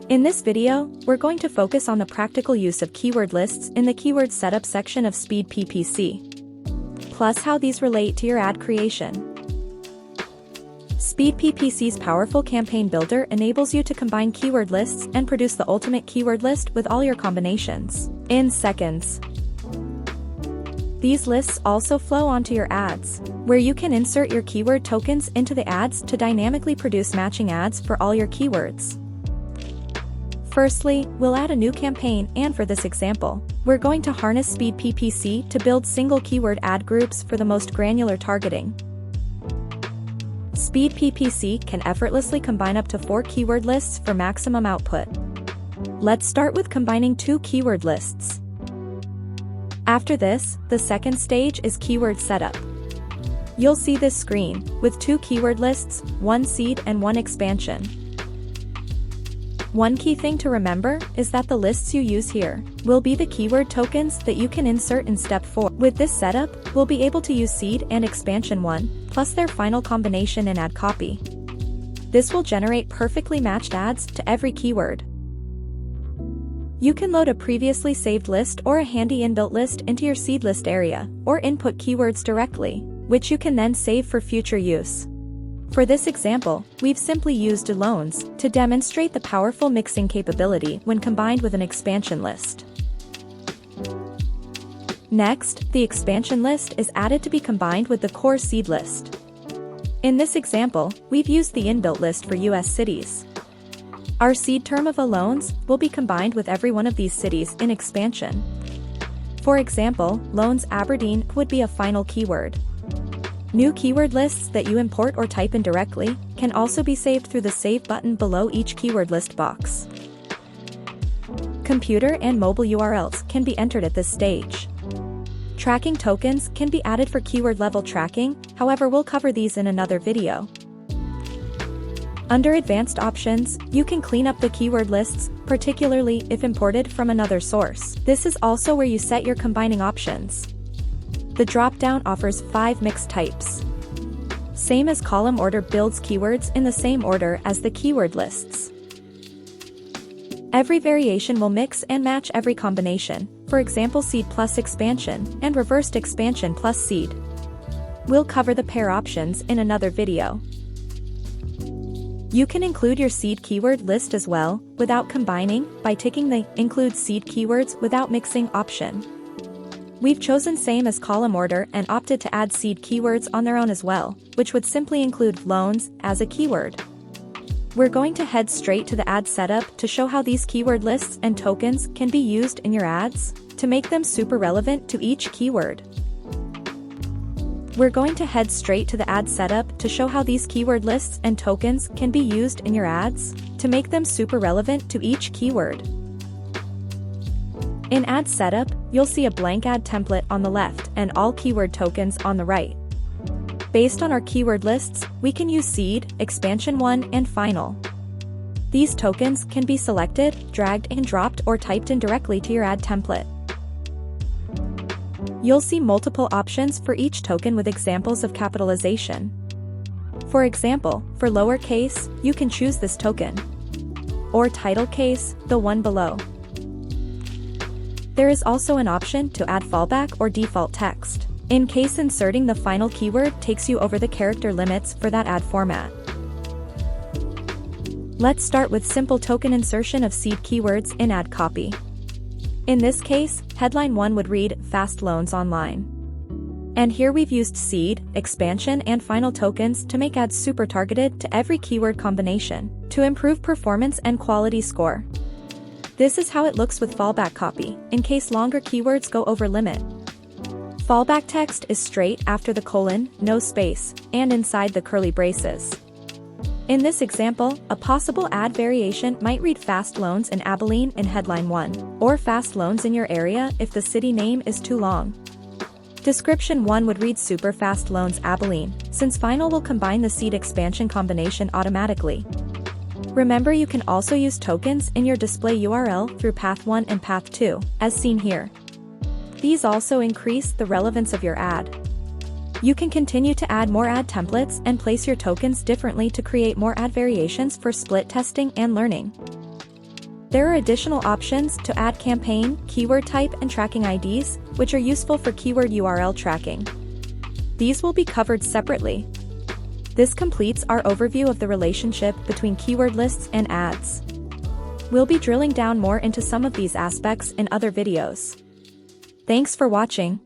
In this video, we're going to focus on the practical use of keyword lists in the keyword setup section of Speed PPC, plus how these relate to your ad creation. Speed PPC's powerful campaign builder enables you to combine keyword lists and produce the ultimate keyword list with all your combinations in seconds. These lists also flow onto your ads, where you can insert your keyword tokens into the ads to dynamically produce matching ads for all your keywords. Firstly, we'll add a new campaign, and for this example, we're going to harness Speed PPC to build single keyword ad groups for the most granular targeting. Speed PPC can effortlessly combine up to 4 keyword lists for maximum output. Let's start with combining 2 keyword lists. After this, the second stage is keyword setup. You'll see this screen, with 2 keyword lists, 1 seed and 1 expansion. One key thing to remember is that the lists you use here will be the keyword tokens that you can insert in step 4. With this setup, we'll be able to use seed and expansion 1, plus their final combination in ad copy. This will generate perfectly matched ads to every keyword. You can load a previously saved list or a handy inbuilt list into your seed list area, or input keywords directly, which you can then save for future use. For this example, we've simply used loans to demonstrate the powerful mixing capability when combined with an expansion list. Next, the expansion list is added to be combined with the core seed list. In this example, we've used the inbuilt list for US cities. Our seed term of loans will be combined with every one of these cities in expansion. For example, Loans Aberdeen would be a final keyword. New keyword lists that you import or type in directly can also be saved through the Save button below each keyword list box. Computer and mobile URLs can be entered at this stage. Tracking tokens can be added for keyword level tracking, however we'll cover these in another video. Under Advanced Options, you can clean up the keyword lists, particularly if imported from another source. This is also where you set your combining options. The drop-down offers 5 mix types. Same as column order builds keywords in the same order as the keyword lists. Every variation will mix and match every combination, for example seed plus expansion, and reversed expansion plus seed. We'll cover the pair options in another video. You can include your seed keyword list as well, without combining, by ticking the Include Seed Keywords Without Mixing option. We've chosen same as column order and opted to add seed keywords on their own as well, which would simply include loans as a keyword. We're going to head straight to the ad setup to show how these keyword lists and tokens can be used in your ads to make them super relevant to each keyword. We're going to head straight to the ad setup to show how these keyword lists and tokens can be used in your ads to make them super relevant to each keyword. In Ad Setup, you'll see a blank ad template on the left and all keyword tokens on the right. Based on our keyword lists, we can use seed, expansion 1, and final. These tokens can be selected, dragged and dropped or typed in directly to your ad template. You'll see multiple options for each token with examples of capitalization. For example, for lowercase, you can choose this token. Or title case, the one below. There is also an option to add fallback or default text, in case inserting the final keyword takes you over the character limits for that ad format. Let's start with simple token insertion of seed keywords in ad copy. In this case, headline 1 would read, Fast Loans Online. And here we've used seed, expansion and final tokens to make ads super targeted to every keyword combination, to improve performance and quality score. This is how it looks with fallback copy, in case longer keywords go over limit. Fallback text is straight after the colon, no space, and inside the curly braces. In this example, a possible ad variation might read Fast Loans in Abilene in headline 1, or Fast Loans in your area if the city name is too long. Description 1 would read Super Fast Loans Abilene, since final will combine the seed expansion combination automatically. Remember you can also use tokens in your display URL through Path 1 and Path 2, as seen here. These also increase the relevance of your ad. You can continue to add more ad templates and place your tokens differently to create more ad variations for split testing and learning. There are additional options to add campaign, keyword type, and tracking IDs, which are useful for keyword URL tracking. These will be covered separately. This completes our overview of the relationship between keyword lists and ads. We'll be drilling down more into some of these aspects in other videos. Thanks for watching.